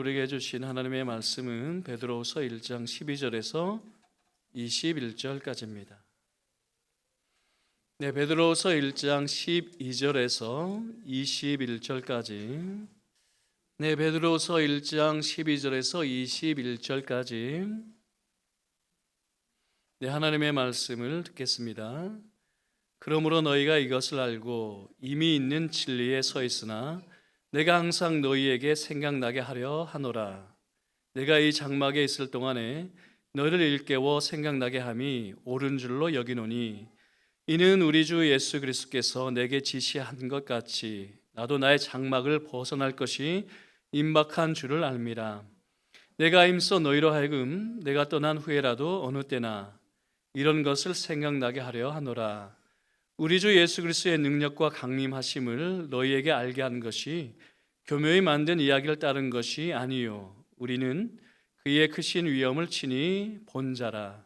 우리에게 주신 하나님의 말씀은 베드로후서 1장 12절에서 21절까지입니다. 네, 베드로후서 1장 12절에서 21절까지. 네, 베드로후서 1장 12절에서 21절까지. 네, 하나님의 말씀을 듣겠습니다. 그러므로 너희가 이것을 알고 이미 있는 진리에 서 있으나 내가 항상 너희에게 생각나게 하려 하노라. 내가 이 장막에 있을 동안에 너희를 일깨워 생각나게 함이 옳은 줄로 여기노니 이는 우리 주 예수 그리스도께서 내게 지시한 것 같이 나도 나의 장막을 벗어날 것이 임박한 줄을 알미라. 내가 힘써 너희로 하여금 내가 떠난 후에라도 어느 때나 이런 것을 생각나게 하려 하노라. 우리 주 예수 그리스도의 능력과 강림하심을 너희에게 알게 한 것이 교묘히 만든 이야기를 따른 것이 아니요 우리는 그의 크신 위엄을 친히 본 자라.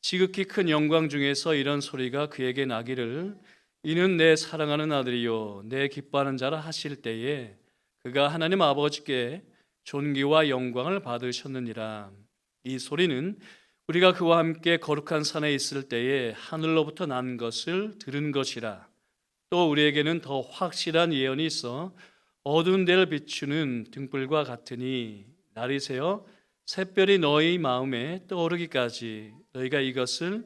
지극히 큰 영광 중에서 이런 소리가 그에게 나기를 이는 내 사랑하는 아들이요 내 기뻐하는 자라 하실 때에 그가 하나님 아버지께 존귀와 영광을 받으셨느니라. 이 소리는 우리가 그와 함께 거룩한 산에 있을 때에 하늘로부터 난 것을 들은 것이라. 또 우리에게는 더 확실한 예언이 있어 어두운 데를 비추는 등불과 같으니 날이 새어 샛별이 너희 마음에 떠오르기까지 너희가 이것을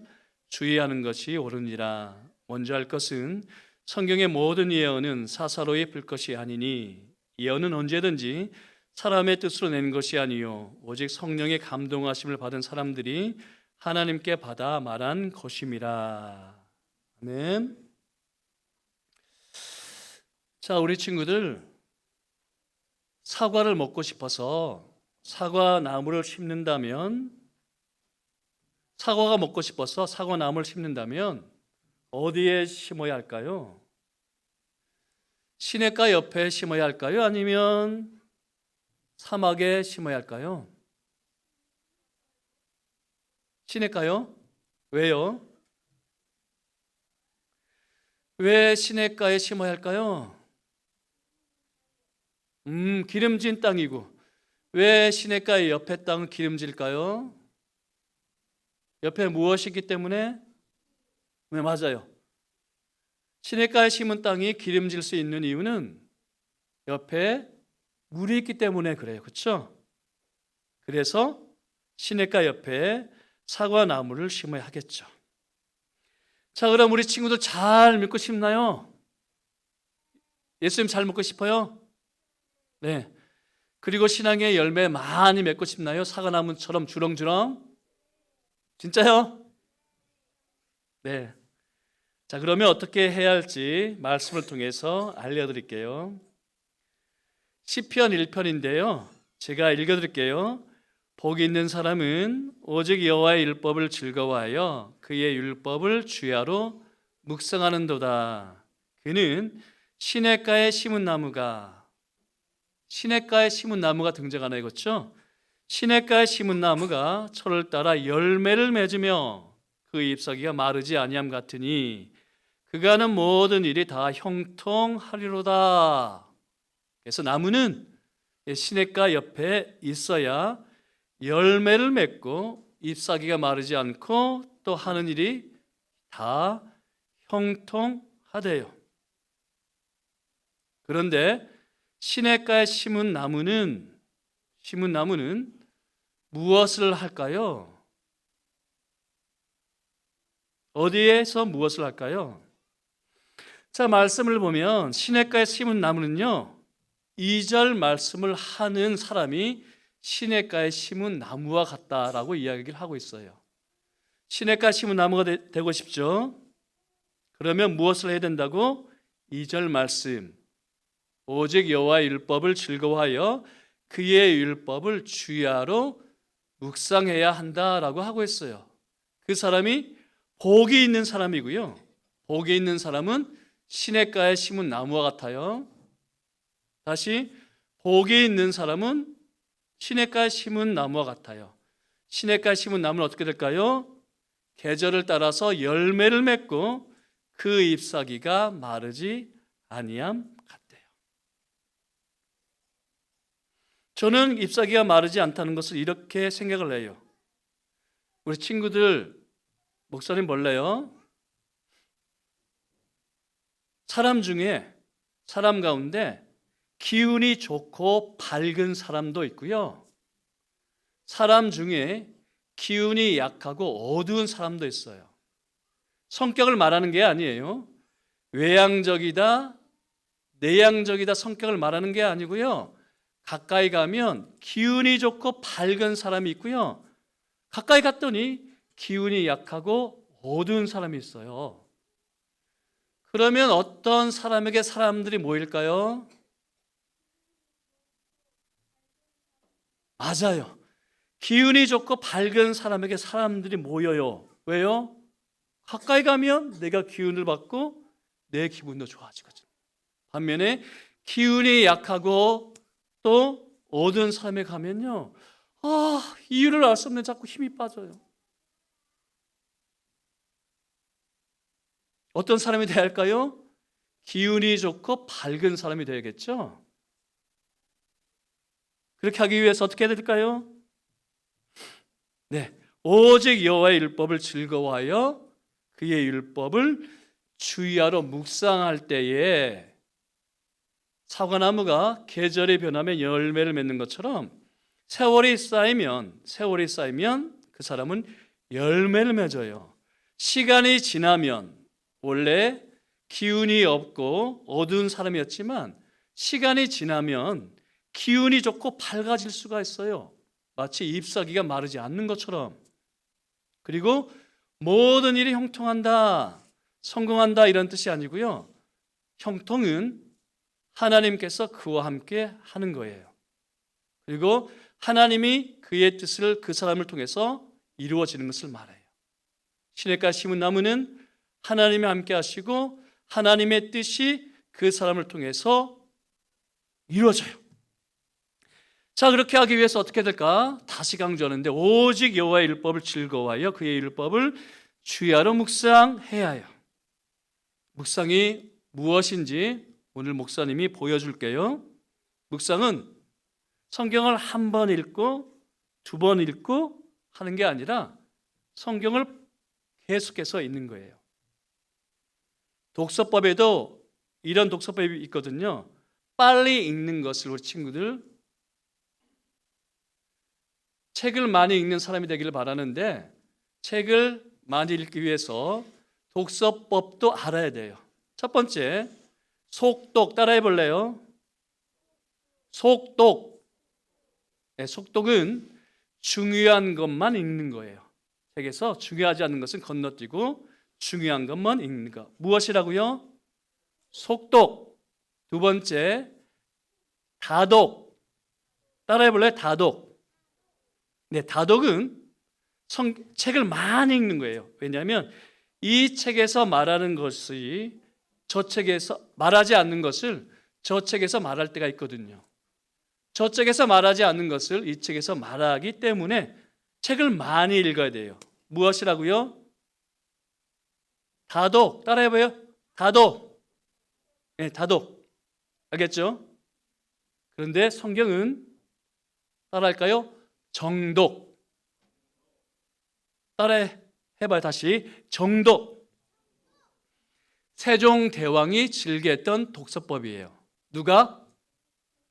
주의하는 것이 옳으니라. 먼저 할 것은 성경의 모든 예언은 사사로이 불 것이 아니니 예언은 언제든지 사람의 뜻으로 낸 것이 아니요 오직 성령의 감동하심을 받은 사람들이 하나님께 받아 말한 것임이라. 아멘. 자, 우리 친구들 사과를 먹고 싶어서 사과 나무를 심는다면 사과가 먹고 싶어서 사과 나무를 심는다면 어디에 심어야 할까요? 시냇가 옆에 심어야 할까요? 아니면 사막에 심어야 할까요? 시냇가요? 왜요? 왜 시냇가에 심어야 할까요? 기름진 땅이고. 왜 시냇가의 옆에 땅은 기름질까요? 옆에 무엇이 있기 때문에? 네, 맞아요. 시냇가에 심은 땅이 기름질 수 있는 이유는 옆에 물이 있기 때문에 그래요. 그렇죠? 그래서 시냇가 옆에 사과나무를 심어야 하겠죠. 자, 그럼 우리 친구들 잘 믿고 싶나요? 예수님 잘 믿고 싶어요? 네. 그리고 신앙의 열매 많이 맺고 싶나요? 사과나무처럼 주렁주렁? 진짜요? 네. 자, 그러면 어떻게 해야 할지 말씀을 통해서 알려드릴게요. 시편 1편인데요. 제가 읽어드릴게요. 복이 있는 사람은 오직 여호와의 율법을 즐거워하여 그의 율법을 주야로 묵상하는도다. 그는 시냇가에 심은 나무가 등장하네요. 그렇죠? 시냇가에 심은 나무가 철을 따라 열매를 맺으며 그 잎사귀가 마르지 아니함 같으니 그가 하는 모든 일이 다 형통하리로다. 그래서 나무는 시냇가 옆에 있어야 열매를 맺고 잎사귀가 마르지 않고 또 하는 일이 다 형통하대요. 그런데 시냇가에 심은 나무는 무엇을 할까요? 어디에서 무엇을 할까요? 자, 말씀을 보면 시냇가에 심은 나무는요 2절 말씀을 하는 사람이 시냇가에 심은 나무와 같다라고 이야기를 하고 있어요. 시냇가에 심은 나무가 되고 싶죠? 그러면 무엇을 해야 된다고? 2절 말씀 오직 여호와의 율법을 즐거워하여 그의 율법을 주야로 묵상해야 한다라고 하고 있어요. 그 사람이 복이 있는 사람이고요. 복이 있는 사람은 시냇가에 심은 나무와 같아요. 다시 복이 있는 사람은 시냇가에 심은 나무와 같아요. 시냇가에 심은 나무는 어떻게 될까요? 계절을 따라서 열매를 맺고 그 잎사귀가 마르지 아니함 같대요. 저는 잎사귀가 마르지 않다는 것을 이렇게 생각을 해요. 우리 친구들, 목사님 몰래요? 사람 가운데 기운이 좋고 밝은 사람도 있고요. 사람 중에 기운이 약하고 어두운 사람도 있어요. 성격을 말하는 게 아니에요. 외향적이다, 내향적이다 성격을 말하는 게 아니고요. 가까이 가면 기운이 좋고 밝은 사람이 있고요. 가까이 갔더니 기운이 약하고 어두운 사람이 있어요. 그러면 어떤 사람에게 사람들이 모일까요? 맞아요. 기운이 좋고 밝은 사람에게 사람들이 모여요. 왜요? 가까이 가면 내가 기운을 받고 내 기분도 좋아지거든요. 반면에 기운이 약하고 또 어두운 사람에 가면요, 이유를 알 수 없는 자꾸 힘이 빠져요. 어떤 사람이 돼야 할까요? 기운이 좋고 밝은 사람이 되야겠죠. 그렇게 하기 위해서 어떻게 해야 될까요? 네, 오직 여호와의 율법을 즐거워하여 그의 율법을 주의하러 묵상할 때에 사과나무가 계절이 변하면 열매를 맺는 것처럼 세월이 쌓이면 그 사람은 열매를 맺어요. 시간이 지나면 원래 기운이 없고 어두운 사람이었지만 시간이 지나면 기운이 좋고 밝아질 수가 있어요. 마치 잎사귀가 마르지 않는 것처럼. 그리고 모든 일이 형통한다, 성공한다 이런 뜻이 아니고요. 형통은 하나님께서 그와 함께 하는 거예요. 그리고 하나님이 그의 뜻을 그 사람을 통해서 이루어지는 것을 말해요. 시냇가에 심은 나무는 하나님이 함께 하시고 하나님의 뜻이 그 사람을 통해서 이루어져요. 자, 그렇게 하기 위해서 어떻게 될까? 다시 강조하는데 오직 여호와의 율법을 즐거워하여 그의 율법을 주의하러 묵상해야 해요. 묵상이 무엇인지 오늘 목사님이 보여줄게요. 묵상은 성경을 한 번 읽고 두 번 읽고 하는 게 아니라 성경을 계속해서 읽는 거예요. 독서법에도 이런 독서법이 있거든요. 빨리 읽는 것을 우리 친구들 책을 많이 읽는 사람이 되기를 바라는데 책을 많이 읽기 위해서 독서법도 알아야 돼요. 첫 번째, 속독 따라해 볼래요? 속독. 네, 속독은 중요한 것만 읽는 거예요. 책에서 중요하지 않은 것은 건너뛰고 중요한 것만 읽는 것. 무엇이라고요? 속독. 두 번째, 다독. 따라해 볼래요? 다독. 네, 다독은 책을 많이 읽는 거예요. 왜냐하면 이 책에서 말하는 것이 저 책에서 말하지 않는 것을 저 책에서 말할 때가 있거든요. 저 책에서 말하지 않는 것을 이 책에서 말하기 때문에 책을 많이 읽어야 돼요. 무엇이라고요? 다독. 따라해봐요. 다독. 네, 다독. 알겠죠? 그런데 성경은 따라할까요? 정독. 따라해봐요. 다시. 정독. 세종대왕이 즐겼던 독서법이에요. 누가?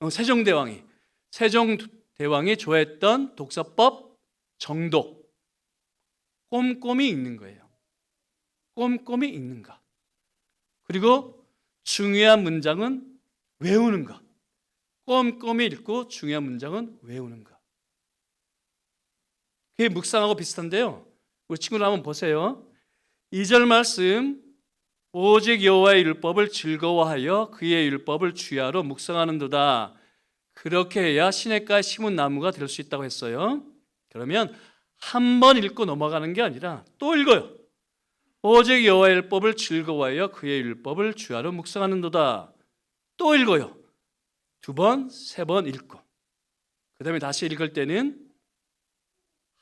세종대왕이. 세종대왕이 좋아했던 독서법 정독. 꼼꼼히 읽는 거예요. 꼼꼼히 읽는 것. 그리고 중요한 문장은 외우는 것. 꼼꼼히 읽고 중요한 문장은 외우는 것. 그게 묵상하고 비슷한데요. 우리 친구들 한번 보세요. 2절 말씀, 오직 여호와의 율법을 즐거워하여 그의 율법을 주야로 묵상하는도다. 그렇게 해야 시냇가에 심은 나무가 될 수 있다고 했어요. 그러면 한 번 읽고 넘어가는 게 아니라 또 읽어요. 오직 여호와의 율법을 즐거워하여 그의 율법을 주야로 묵상하는도다. 또 읽어요. 두 번, 세 번 읽고 그 다음에 다시 읽을 때는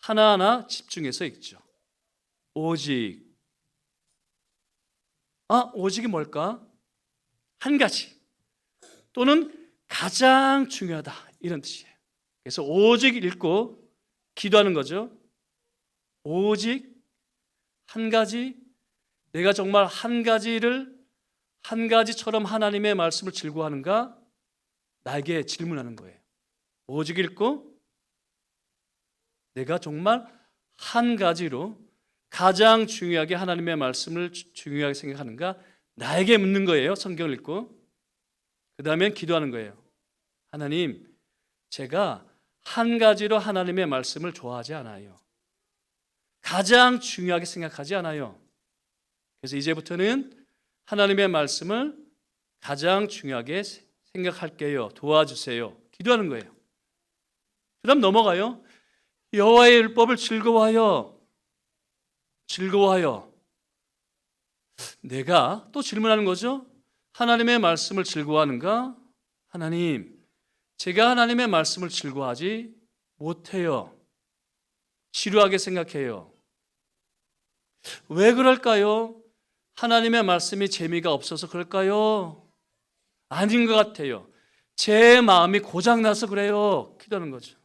하나하나 집중해서 읽죠. 오직. 오직이 뭘까? 한 가지 또는 가장 중요하다 이런 뜻이에요. 그래서 오직 읽고 기도하는 거죠. 오직 한 가지, 내가 정말 한 가지처럼 하나님의 말씀을 즐거워하는가? 나에게 질문하는 거예요. 오직 읽고 내가 정말 한 가지로 가장 중요하게 하나님의 말씀을 중요하게 생각하는가? 나에게 묻는 거예요. 성경을 읽고. 그 다음엔 기도하는 거예요. 하나님, 제가 한 가지로 하나님의 말씀을 좋아하지 않아요. 가장 중요하게 생각하지 않아요. 그래서 이제부터는 하나님의 말씀을 가장 중요하게 생각할게요. 도와주세요. 기도하는 거예요. 그 다음 넘어가요. 여호와의 율법을 즐거워하여. 내가 또 질문하는 거죠. 하나님의 말씀을 즐거워하는가? 하나님, 제가 하나님의 말씀을 즐거워하지 못해요. 지루하게 생각해요. 왜 그럴까요? 하나님의 말씀이 재미가 없어서 그럴까요? 아닌 것 같아요. 제 마음이 고장나서 그래요. 기도하는 거죠.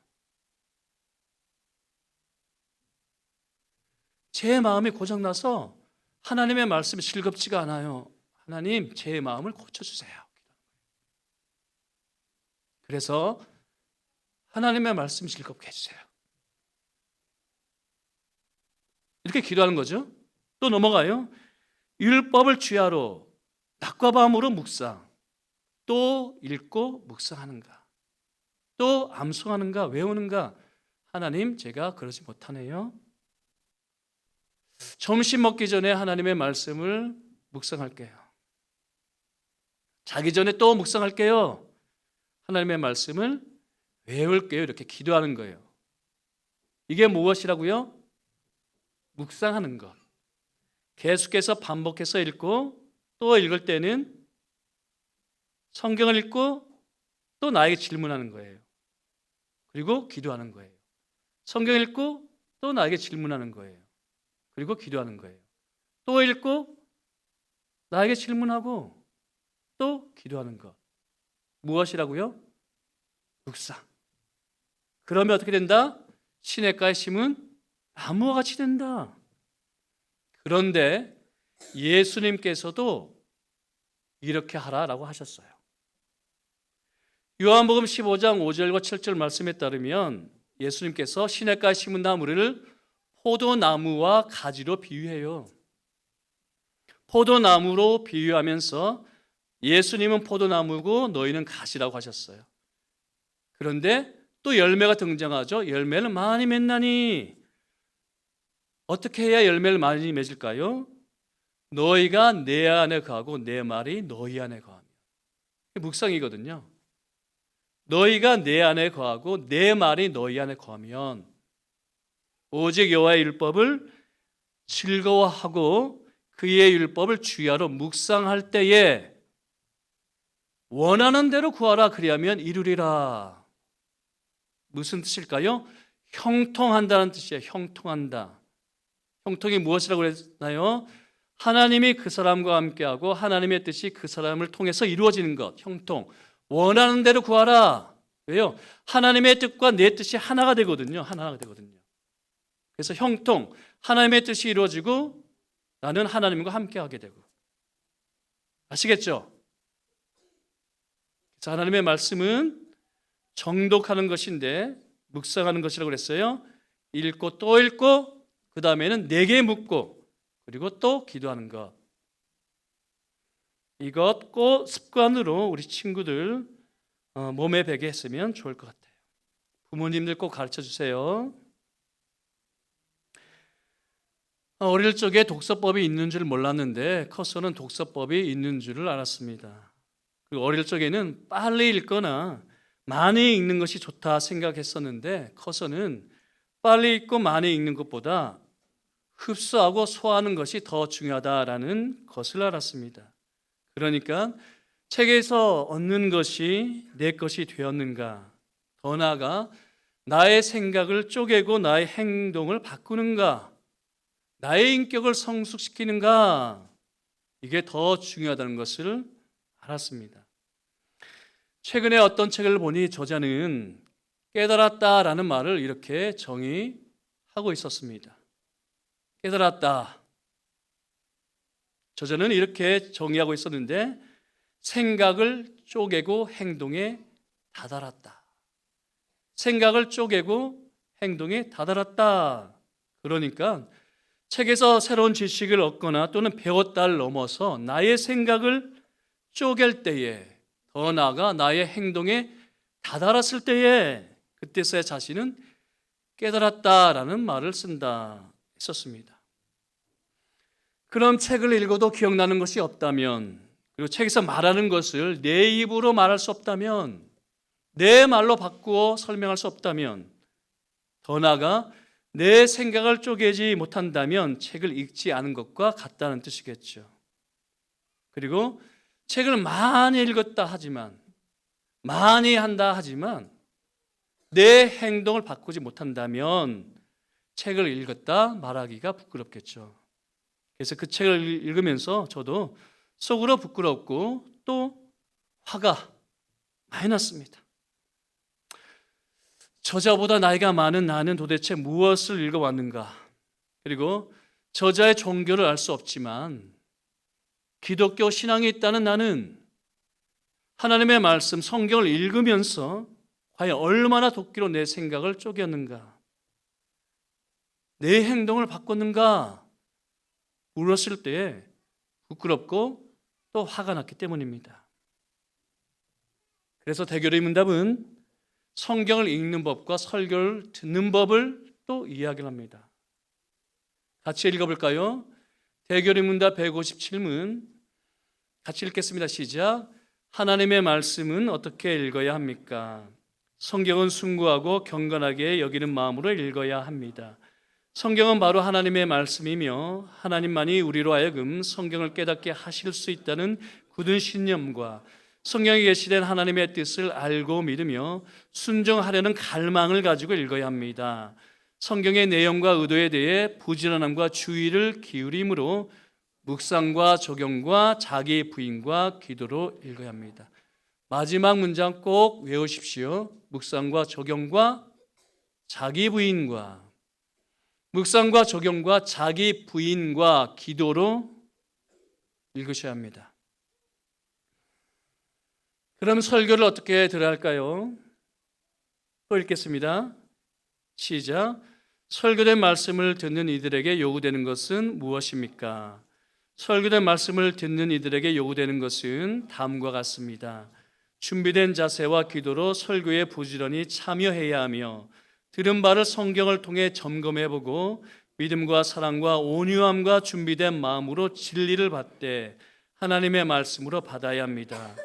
제 마음이 고장나서 하나님의 말씀이 즐겁지가 않아요. 하나님, 제 마음을 고쳐주세요. 그래서 하나님의 말씀 즐겁게 해주세요. 이렇게 기도하는 거죠. 또 넘어가요. 율법을 주야로 낮과 밤으로 묵상. 또 읽고 묵상하는가? 또 암송하는가? 외우는가? 하나님, 제가 그러지 못하네요. 점심 먹기 전에 하나님의 말씀을 묵상할게요. 자기 전에 또 묵상할게요. 하나님의 말씀을 외울게요. 이렇게 기도하는 거예요. 이게 무엇이라고요? 묵상하는 것. 계속해서 반복해서 읽고 또 읽을 때는 성경을 읽고 또 나에게 질문하는 거예요. 그리고 기도하는 거예요. 성경 읽고 또 나에게 질문하는 거예요. 그리고 기도하는 거예요. 또 읽고 나에게 질문하고 또 기도하는 것. 무엇이라고요? 묵상. 그러면 어떻게 된다? 시냇가에 심은 나무와 같이 된다. 그런데 예수님께서도 이렇게 하라라고 하셨어요. 요한복음 15장 5절과 7절 말씀에 따르면 예수님께서 시냇가에 심은 나무를 포도나무와 가지로 비유해요. 포도나무로 비유하면서 예수님은 포도나무고 너희는 가지라고 하셨어요. 그런데 또 열매가 등장하죠. 열매를 많이 맺나니 어떻게 해야 열매를 많이 맺을까요? 너희가 내 안에 거하고 내 말이 너희 안에 거하며. 묵상이거든요. 너희가 내 안에 거하고 내 말이 너희 안에 거하면 오직 여호와의 율법을 즐거워하고 그의 율법을 주야로 묵상할 때에 원하는 대로 구하라 그리하면 이루리라. 무슨 뜻일까요? 형통한다는 뜻이에요. 형통한다. 형통이 무엇이라고 그랬나요? 하나님이 그 사람과 함께하고 하나님의 뜻이 그 사람을 통해서 이루어지는 것. 형통. 원하는 대로 구하라. 왜요? 하나님의 뜻과 내 뜻이 하나가 되거든요. 하나가 되거든요. 그래서 형통. 하나님의 뜻이 이루어지고 나는 하나님과 함께하게 되고. 아시겠죠? 자, 하나님의 말씀은 정독하는 것인데 묵상하는 것이라고 그랬어요. 읽고 또 읽고 그 다음에는 내게 묻고 그리고 또 기도하는 것. 이것 꼭 습관으로 우리 친구들 몸에 배게 했으면 좋을 것 같아요. 부모님들 꼭 가르쳐 주세요. 어릴 적에 독서법이 있는 줄 몰랐는데 커서는 독서법이 있는 줄을 알았습니다. 그리고 어릴 적에는 빨리 읽거나 많이 읽는 것이 좋다 생각했었는데 커서는 빨리 읽고 많이 읽는 것보다 흡수하고 소화하는 것이 더 중요하다라는 것을 알았습니다. 그러니까 책에서 얻는 것이 내 것이 되었는가, 더 나아가 나의 생각을 쪼개고 나의 행동을 바꾸는가, 나의 인격을 성숙시키는가, 이게 더 중요하다는 것을 알았습니다. 최근에 어떤 책을 보니 저자는 깨달았다라는 말을 이렇게 정의하고 있었습니다. 깨달았다. 저자는 이렇게 정의하고 있었는데 생각을 쪼개고 행동에 다다랐다. 생각을 쪼개고 행동에 다다랐다. 그러니까 책에서 새로운 지식을 얻거나 또는 배웠다를 넘어서 나의 생각을 쪼갤 때에, 더 나아가 나의 행동에 다다랐을 때에, 그때서야 자신은 깨달았다라는 말을 쓴다 했었습니다. 그럼 책을 읽어도 기억나는 것이 없다면, 그리고 책에서 말하는 것을 내 입으로 말할 수 없다면, 내 말로 바꾸어 설명할 수 없다면, 더 나아가 내 생각을 쪼개지 못한다면 책을 읽지 않은 것과 같다는 뜻이겠죠. 그리고 책을 많이 읽었다 하지만, 많이 한다 하지만 내 행동을 바꾸지 못한다면 책을 읽었다 말하기가 부끄럽겠죠. 그래서 그 책을 읽으면서 저도 속으로 부끄럽고 또 화가 많이 났습니다. 저자보다 나이가 많은 나는 도대체 무엇을 읽어왔는가? 그리고 저자의 종교를 알 수 없지만 기독교 신앙이 있다는 나는 하나님의 말씀, 성경을 읽으면서 과연 얼마나 도끼로 내 생각을 쪼개었는가? 내 행동을 바꿨는가? 물었을 때에 부끄럽고 또 화가 났기 때문입니다. 그래서 대결의 문답은 성경을 읽는 법과 설교를 듣는 법을 또 이야기를 합니다. 같이 읽어볼까요? 대결의 문답 157문 같이 읽겠습니다. 시작. 하나님의 말씀은 어떻게 읽어야 합니까? 성경은 숭고하고 경건하게 여기는 마음으로 읽어야 합니다. 성경은 바로 하나님의 말씀이며 하나님만이 우리로 하여금 성경을 깨닫게 하실 수 있다는 굳은 신념과 성경에 계시된 하나님의 뜻을 알고 믿으며 순종하려는 갈망을 가지고 읽어야 합니다. 성경의 내용과 의도에 대해 부지런함과 주의를 기울임으로 묵상과 적용과 자기 부인과 기도로 읽어야 합니다. 마지막 문장 꼭 외우십시오. 묵상과 적용과 자기 부인과 묵상과 적용과 자기 부인과 기도로 읽으셔야 합니다. 그럼 설교를 어떻게 들어야 할까요? 또 읽겠습니다. 시작. 설교된 말씀을 듣는 이들에게 요구되는 것은 무엇입니까? 설교된 말씀을 듣는 이들에게 요구되는 것은 다음과 같습니다. 준비된 자세와 기도로 설교에 부지런히 참여해야 하며 들은 바를 성경을 통해 점검해보고 믿음과 사랑과 온유함과 준비된 마음으로 진리를 받되 하나님의 말씀으로 받아야 합니다.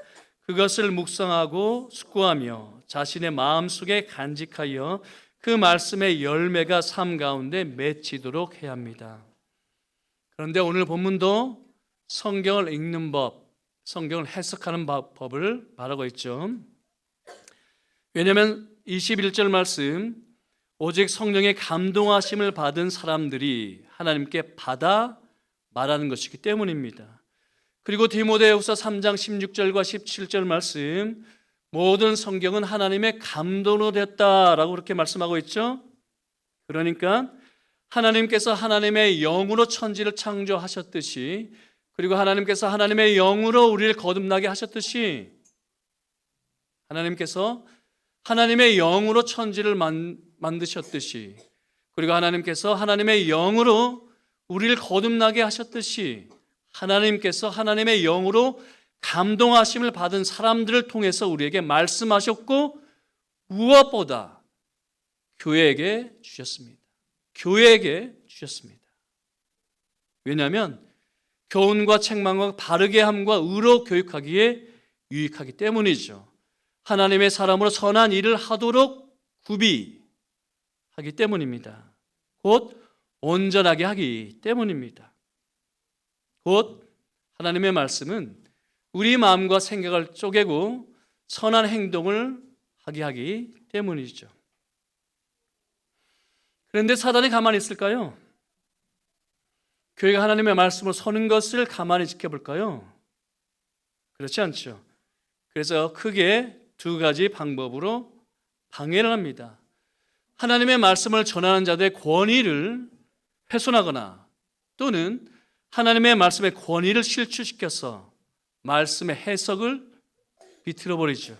그것을 묵상하고 숙고하며 자신의 마음속에 간직하여 그 말씀의 열매가 삶 가운데 맺히도록 해야 합니다. 그런데 오늘 본문도 성경을 읽는 법, 성경을 해석하는 법을 말하고 있죠. 왜냐하면 21절 말씀, 오직 성령의 감동하심을 받은 사람들이 하나님께 받아 말하는 것이기 때문입니다. 그리고 디모데후서 3장 16절과 17절 말씀, 모든 성경은 하나님의 감동으로 됐다라고 그렇게 말씀하고 있죠. 그러니까 하나님께서 하나님의 영으로 천지를 창조하셨듯이, 그리고 하나님께서 하나님의 영으로 우리를 거듭나게 하셨듯이, 하나님께서 하나님의 영으로 천지를 만드셨듯이, 그리고 하나님께서 하나님의 영으로 우리를 거듭나게 하셨듯이, 하나님께서 하나님의 영으로 감동하심을 받은 사람들을 통해서 우리에게 말씀하셨고 무엇보다 교회에게 주셨습니다. 교회에게 주셨습니다. 왜냐하면 교훈과 책망과 바르게 함과 의로 교육하기에 유익하기 때문이죠. 하나님의 사람으로 선한 일을 하도록 구비하기 때문입니다. 곧 온전하게 하기 때문입니다. 곧 하나님의 말씀은 우리 마음과 생각을 쪼개고 선한 행동을 하게 하기 때문이죠. 그런데 사단이 가만히 있을까요? 교회가 하나님의 말씀을 서는 것을 가만히 지켜볼까요? 그렇지 않죠. 그래서 크게 두 가지 방법으로 방해를 합니다. 하나님의 말씀을 전하는 자들의 권위를 훼손하거나 또는 하나님의 말씀의 권위를 실추시켜서 말씀의 해석을 비틀어 버리죠.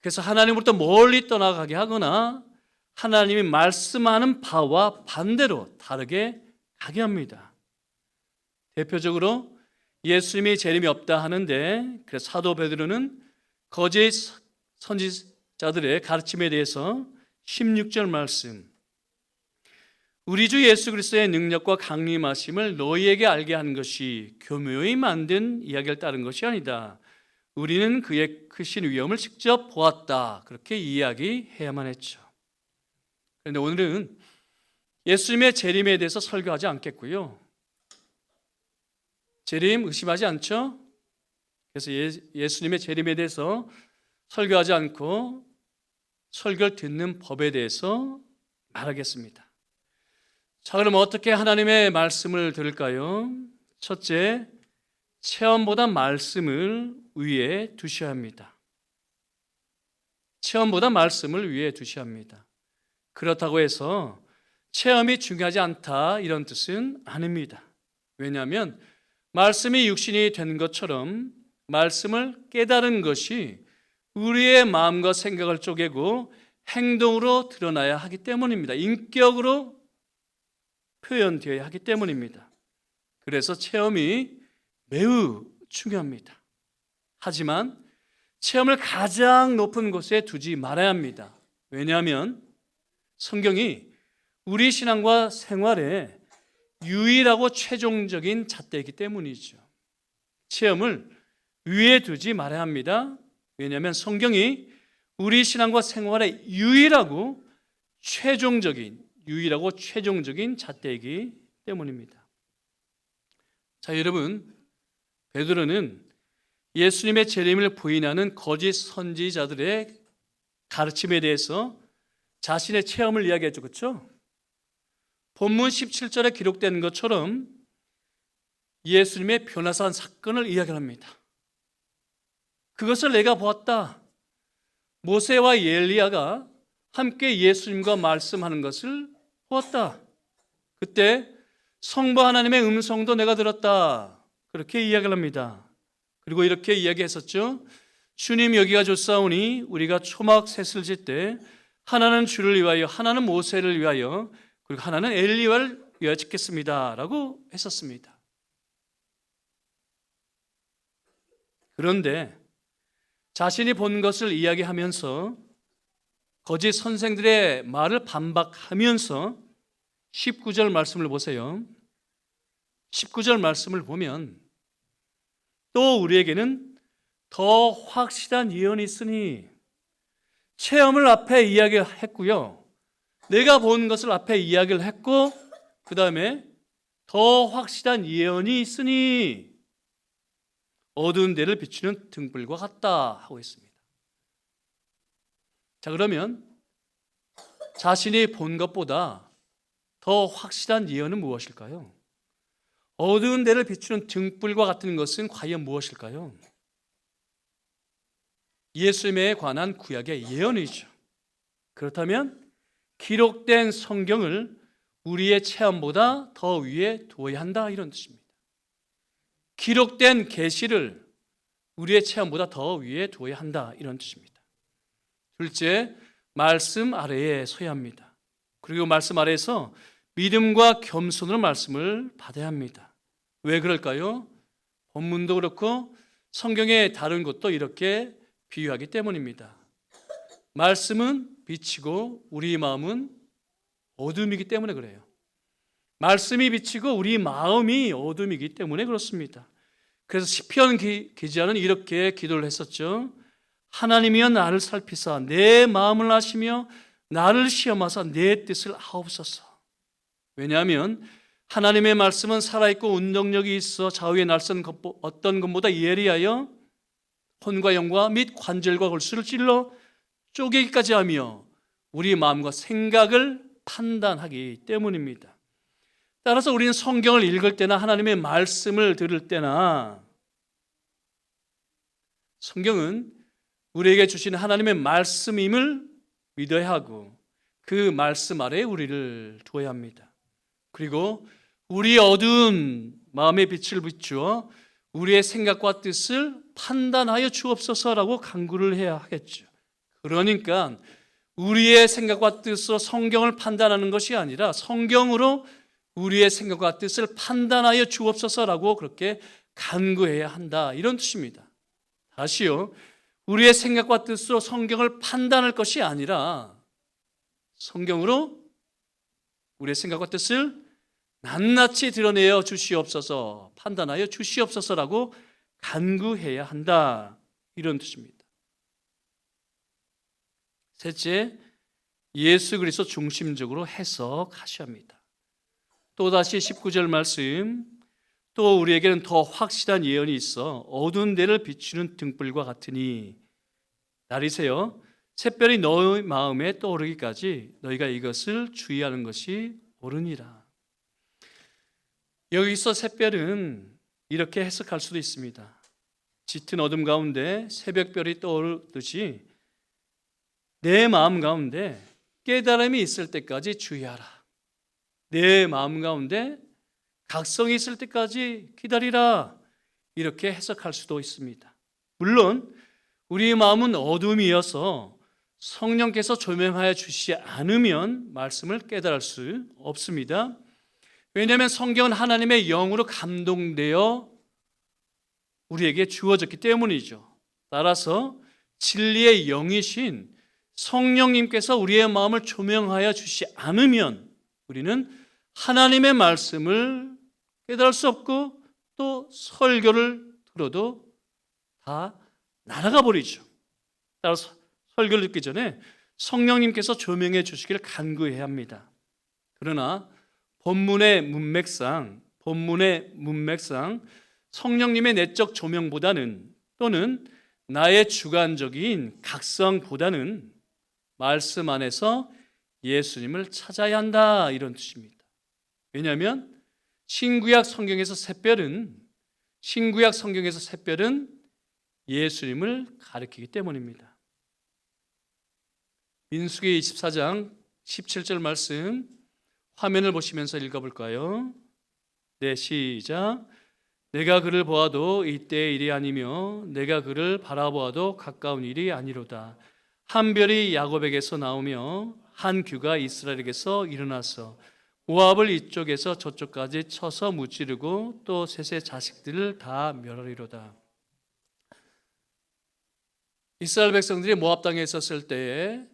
그래서 하나님으로부터 멀리 떠나가게 하거나 하나님이 말씀하는 바와 반대로 다르게 가게 합니다. 대표적으로 예수님이 재림이 없다 하는데, 그래서 사도 베드로는 거짓 선지자들의 가르침에 대해서 16절 말씀, 우리 주 예수 그리스도의 능력과 강림하심을 너희에게 알게 한 것이 교묘히 만든 이야기를 따른 것이 아니다. 우리는 그의 크신 위엄을 직접 보았다. 그렇게 이야기해야만 했죠. 그런데 오늘은 예수님의 재림에 대해서 설교하지 않겠고요. 재림 의심하지 않죠? 그래서 예수님의 재림에 대해서 설교하지 않고 설교를 듣는 법에 대해서 말하겠습니다. 자, 그럼 어떻게 하나님의 말씀을 들을까요? 첫째, 체험보다 말씀을 위에 두셔야 합니다. 체험보다 말씀을 위에 두셔야 합니다. 그렇다고 해서 체험이 중요하지 않다 이런 뜻은 아닙니다. 왜냐하면 말씀이 육신이 된 것처럼 말씀을 깨달은 것이 우리의 마음과 생각을 쪼개고 행동으로 드러나야 하기 때문입니다. 인격으로 표현되어야 하기 때문입니다. 그래서 체험이 매우 중요합니다. 하지만 체험을 가장 높은 곳에 두지 말아야 합니다. 왜냐하면 성경이 우리 신앙과 생활에 유일하고 최종적인 잣대이기 때문이죠. 체험을 위에 두지 말아야 합니다. 왜냐하면 성경이 우리 신앙과 생활에 유일하고 최종적인 잣대이기 때문입니다. 자, 여러분, 베드로는 예수님의 재림을 부인하는 거짓 선지자들의 가르침에 대해서 자신의 체험을 이야기했죠. 그렇죠? 본문 17절에 기록된 것처럼 예수님의 변화산 사건을 이야기합니다. 그것을 내가 보았다. 모세와 엘리야가 함께 예수님과 말씀하는 것을 보았다. 그때 성부 하나님의 음성도 내가 들었다. 그렇게 이야기를 합니다. 그리고 이렇게 이야기했었죠. 주님, 여기가 좋사오니 우리가 초막 셋을 질 때 하나는 주를 위하여, 하나는 모세를 위하여, 그리고 하나는 엘리야를 위하여 짓겠습니다 라고 했었습니다. 그런데 자신이 본 것을 이야기하면서 거짓 선생들의 말을 반박하면서 19절 말씀을 보세요. 19절 말씀을 보면 또 우리에게는 더 확실한 예언이 있으니, 체험을 앞에 이야기했고요. 내가 본 것을 앞에 이야기를 했고, 그 다음에 더 확실한 예언이 있으니 어두운 데를 비추는 등불과 같다 하고 있습니다. 자, 그러면 자신이 본 것보다 더 확실한 예언은 무엇일까요? 어두운 데를 비추는 등불과 같은 것은 과연 무엇일까요? 예수님에 관한 구약의 예언이죠. 그렇다면 기록된 성경을 우리의 체험보다 더 위에 두어야 한다 이런 뜻입니다. 기록된 계시를 우리의 체험보다 더 위에 두어야 한다 이런 뜻입니다. 둘째, 말씀 아래에 서야 합니다. 그리고 말씀 아래에서 믿음과 겸손으로 말씀을 받아야 합니다. 왜 그럴까요? 본문도 그렇고 성경의 다른 곳도 이렇게 비유하기 때문입니다. 말씀은 빛이고 우리 마음은 어둠이기 때문에 그래요. 말씀이 빛이고 우리 마음이 어둠이기 때문에 그렇습니다. 그래서 시편 기자는 이렇게 기도를 했었죠. 하나님이여 나를 살피사 내 마음을 아시며 나를 시험하사 내 뜻을 아옵소서. 왜냐하면 하나님의 말씀은 살아있고 운동력이 있어 좌우에 날선 어떤 것보다 예리하여 혼과 영과 및 관절과 골수를 찔러 쪼개기까지 하며 우리 마음과 생각을 판단하기 때문입니다. 따라서 우리는 성경을 읽을 때나 하나님의 말씀을 들을 때나 성경은 우리에게 주신 하나님의 말씀임을 믿어야 하고 그 말씀 아래에 우리를 두어야 합니다. 그리고 우리 어두운 마음의 빛을 비추어 우리의 생각과 뜻을 판단하여 주옵소서라고 간구를 해야 하겠죠. 그러니까 우리의 생각과 뜻으로 성경을 판단하는 것이 아니라 성경으로 우리의 생각과 뜻을 판단하여 주옵소서라고 그렇게 간구해야 한다, 이런 뜻입니다. 다시요, 우리의 생각과 뜻으로 성경을 판단할 것이 아니라 성경으로 우리의 생각과 뜻을 낱낱이 드러내어 주시옵소서, 판단하여 주시옵소서라고 간구해야 한다, 이런 뜻입니다. 셋째, 예수 그리스도 중심적으로 해석하셔야 합니다. 또다시 19절 말씀, 또 우리에게는 더 확실한 예언이 있어 어두운 데를 비추는 등불과 같으니 날이 새어 샛별이 너희 마음에 떠오르기까지 너희가 이것을 주의하는 것이 옳으니라. 여기서 샛별은 이렇게 해석할 수도 있습니다. 짙은 어둠 가운데 새벽별이 떠오르듯이 내 마음 가운데 깨달음이 있을 때까지 주의하라. 내 마음 가운데 각성이 있을 때까지 기다리라. 이렇게 해석할 수도 있습니다. 물론 우리 마음은 어둠이어서 성령께서 조명하여 주시지 않으면 말씀을 깨달을 수 없습니다. 왜냐하면 성경은 하나님의 영으로 감동되어 우리에게 주어졌기 때문이죠. 따라서 진리의 영이신 성령님께서 우리의 마음을 조명하여 주시지 않으면 우리는 하나님의 말씀을 깨달을 수 없고 또 설교를 들어도 다 날아가 버리죠. 따라서 설교를 듣기 전에 성령님께서 조명해 주시기를 간구해야 합니다. 그러나 본문의 문맥상 성령님의 내적 조명보다는 또는 나의 주관적인 각성보다는 말씀 안에서 예수님을 찾아야 한다, 이런 뜻입니다. 왜냐하면 신구약 성경에서 샛별은 예수님을 가리키기 때문입니다. 민수기 24장 17절 말씀 화면을 보시면서 읽어볼까요? 네, 시작. 내가 그를 보아도 이때의 일이 아니며 내가 그를 바라보아도 가까운 일이 아니로다. 한 별이 야곱에게서 나오며 한 규가 이스라엘에게서 일어나서 모압을 이쪽에서 저쪽까지 쳐서 무찌르고 또 셋의 자식들을 다 멸하리로다. 이스라엘 백성들이 모압 땅에 있었을 때에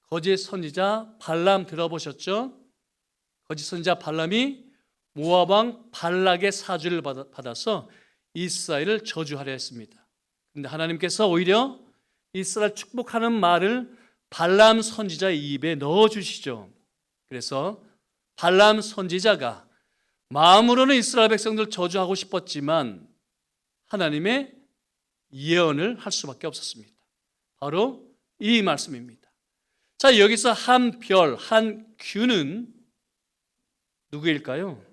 거짓 선지자 발람 들어보셨죠? 거짓 선지자 발람이 모압 왕 발락의 사주를 받아서 이스라엘을 저주하려 했습니다. 그런데 하나님께서 오히려 이스라엘 축복하는 말을 발람 선지자의 입에 넣어주시죠. 그래서 발람 선지자가 마음으로는 이스라엘 백성들 저주하고 싶었지만 하나님의 예언을 할 수밖에 없었습니다. 바로 이 말씀입니다. 자, 여기서 한 별, 한 규는 누구일까요?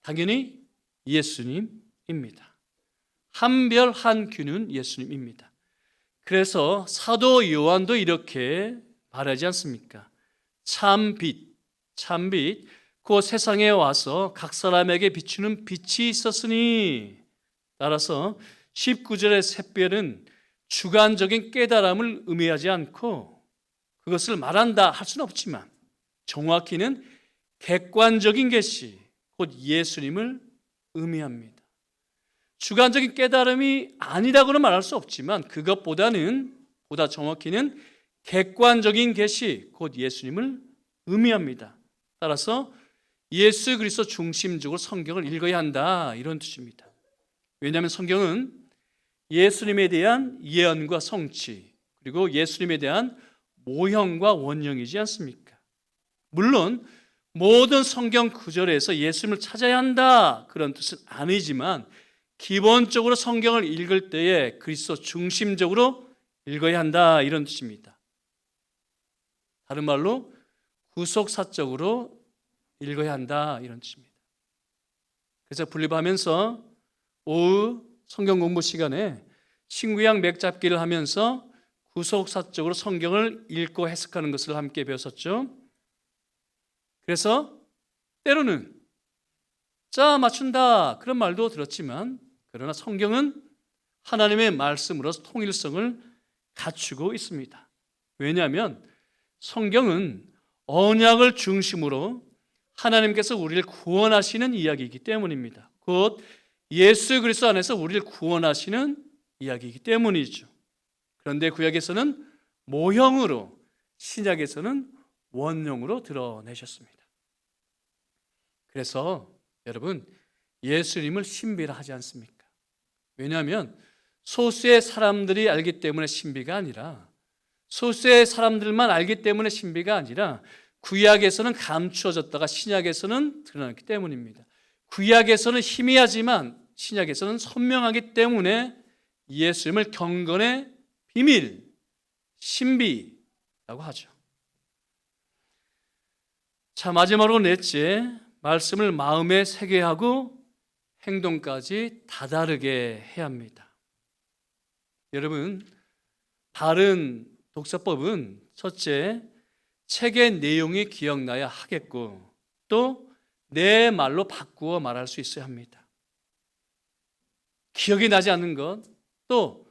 당연히 예수님입니다. 한 별, 한 규는 예수님입니다. 그래서 사도 요한도 이렇게 말하지 않습니까? 참빛, 그 세상에 와서 각 사람에게 비추는 빛이 있었으니, 따라서 19절의 샛별은 주관적인 깨달음을 의미하지 않고 그것을 말한다 할 수는 없지만 정확히는 객관적인 계시, 곧 예수님을 의미합니다. 주관적인 깨달음이 아니라고는 말할 수 없지만 보다 정확히는 객관적인 계시, 곧 예수님을 의미합니다. 따라서 예수 그리스도 중심적으로 성경을 읽어야 한다, 이런 뜻입니다. 왜냐하면 성경은 예수님에 대한 예언과 성취, 그리고 예수님에 대한 모형과 원형이지 않습니까? 물론 모든 성경 구절에서 예수님을 찾아야 한다, 그런 뜻은 아니지만 기본적으로 성경을 읽을 때에 그리스도 중심적으로 읽어야 한다, 이런 뜻입니다. 다른 말로 구속사적으로 읽어야 한다, 이런 뜻입니다. 그래서 분립하면서 오후 성경 공부 시간에 신구약 맥잡기를 하면서 구속사적으로 성경을 읽고 해석하는 것을 함께 배웠었죠. 그래서 때로는 짜 맞춘다 그런 말도 들었지만, 그러나 성경은 하나님의 말씀으로서 통일성을 갖추고 있습니다. 왜냐하면 성경은 언약을 중심으로 하나님께서 우리를 구원하시는 이야기이기 때문입니다. 곧 예수 그리스도 안에서 우리를 구원하시는 이야기이기 때문이죠. 그런데 구약에서는 모형으로, 신약에서는 원형으로 드러내셨습니다. 그래서 여러분, 예수님을 신비라 하지 않습니까? 왜냐하면 소수의 사람들이 알기 때문에 신비가 아니라, 소수의 사람들만 알기 때문에 신비가 아니라, 구약에서는 감추어졌다가 신약에서는 드러났기 때문입니다. 구약에서는 희미하지만 신약에서는 선명하기 때문에 예수님을 경건의 비밀, 신비라고 하죠. 자, 마지막으로 넷째, 말씀을 마음에 새게 하고 행동까지 다다르게 해야 합니다. 여러분, 바른 독서법은 첫째, 책의 내용이 기억나야 하겠고, 또 내 말로 바꾸어 말할 수 있어야 합니다. 기억이 나지 않는 것, 또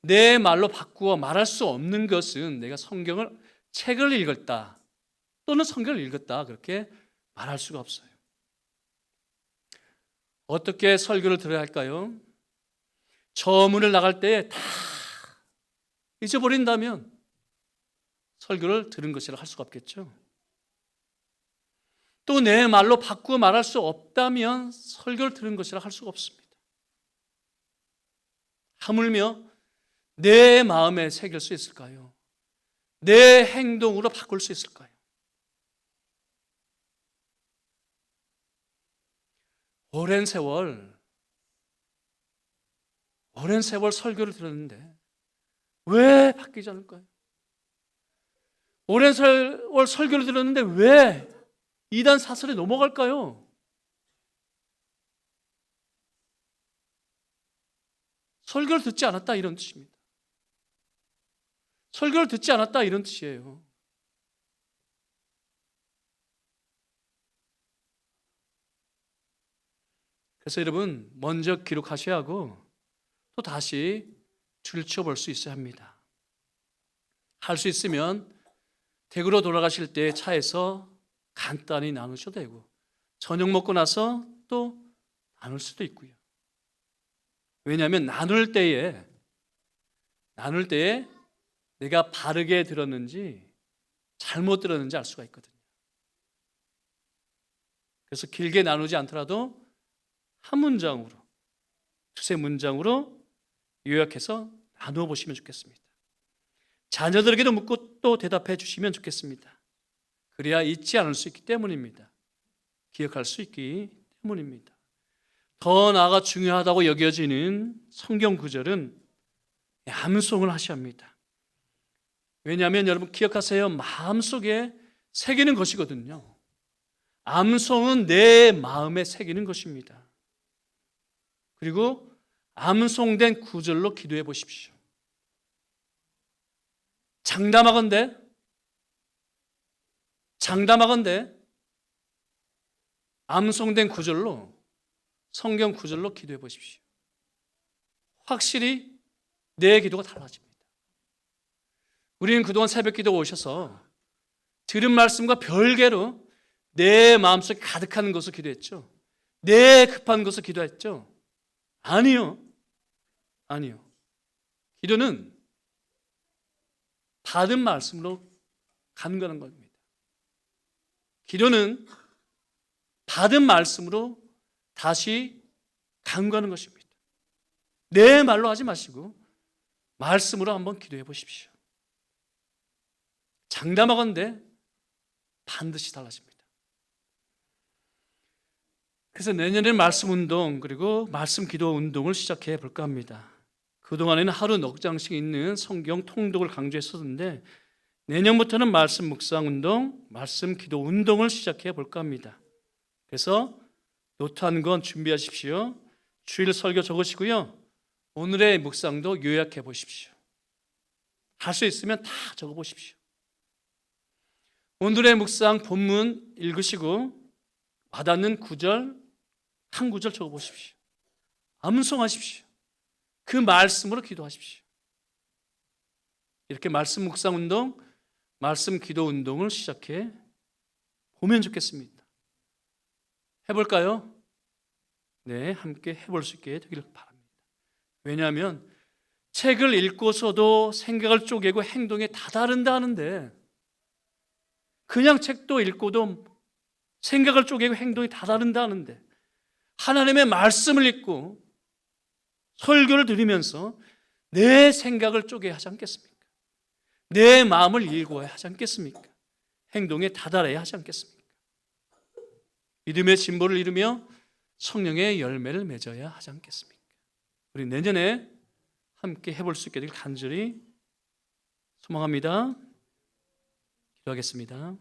내 말로 바꾸어 말할 수 없는 것은 내가 책을 읽었다 또는 성경을 읽었다 그렇게 말할 수가 없어요. 어떻게 설교를 들어야 할까요? 저문을 나갈 때 다 잊어버린다면 설교를 들은 것이라 할 수가 없겠죠. 또 내 말로 바꾸어 말할 수 없다면 설교를 들은 것이라 할 수가 없습니다. 하물며 내 마음에 새길 수 있을까요? 내 행동으로 바꿀 수 있을까요? 오랜 세월 설교를 들었는데 왜 바뀌지 않을까요? 오랜 세월 설교를 들었는데 왜 이단 사설에 넘어갈까요? 설교를 듣지 않았다 이런 뜻입니다. 설교를 듣지 않았다 이런 뜻이에요. 그래서 여러분, 먼저 기록하셔야 하고 또 다시 들춰볼 수 있어야 합니다. 할 수 있으면 댁으로 돌아가실 때 차에서 간단히 나누셔도 되고, 저녁 먹고 나서 또 나눌 수도 있고요. 왜냐하면 나눌 때에 내가 바르게 들었는지 잘못 들었는지 알 수가 있거든요. 그래서 길게 나누지 않더라도 한 문장으로, 두세 문장으로 요약해서 나누어 보시면 좋겠습니다. 자녀들에게도 묻고 또 대답해 주시면 좋겠습니다. 그래야 잊지 않을 수 있기 때문입니다. 기억할 수 있기 때문입니다. 더 나아가 중요하다고 여겨지는 성경 구절은 암송을 하셔야 합니다. 왜냐하면 여러분 기억하세요. 마음속에 새기는 것이거든요. 암송은 내 마음에 새기는 것입니다. 그리고 암송된 구절로 기도해 보십시오. 장담하건대 암송된 구절로, 성경 구절로 기도해 보십시오. 확실히 내 기도가 달라집니다. 우리는 그동안 새벽 기도 오셔서 들은 말씀과 별개로 내 마음속에 가득한 것을 기도했죠. 내 급한 것을 기도했죠. 아니요. 기도는 받은 말씀으로 간과하는 겁니다. 기도는 받은 말씀으로 다시 간구하는 것입니다. 내 말로 하지 마시고 말씀으로 한번 기도해 보십시오. 장담하건대 반드시 달라집니다. 그래서 내년에는 말씀 운동 그리고 말씀 기도 운동을 시작해 볼까 합니다. 그동안에는 하루 넉 장씩 있는 성경 통독을 강조했었는데 내년부터는 말씀 묵상 운동, 말씀 기도 운동을 시작해 볼까 합니다. 그래서 노트 한 권 준비하십시오. 주일 설교 적으시고요. 오늘의 묵상도 요약해 보십시오. 할 수 있으면 다 적어보십시오. 오늘의 묵상 본문 읽으시고 와닿는 구절 한 구절 적어보십시오. 암송하십시오. 그 말씀으로 기도하십시오. 이렇게 말씀 묵상 운동, 말씀 기도 운동을 시작해 보면 좋겠습니다. 해볼까요? 네, 함께 해볼 수 있게 되기를 바랍니다. 왜냐하면 책을 읽고서도 생각을 쪼개고 행동에 다다른다 하는데, 그냥 책도 읽고도 생각을 쪼개고 행동이 다다른다 하는데, 하나님의 말씀을 읽고 설교를 들으면서 내 생각을 쪼개야 하지 않겠습니까? 내 마음을 읽어야 하지 않겠습니까? 행동에 다다라야 하지 않겠습니까? 믿음의 진보를 이루며 성령의 열매를 맺어야 하지 않겠습니까? 우리 내년에 함께 해볼 수 있게 되길 간절히 소망합니다. 기도하겠습니다.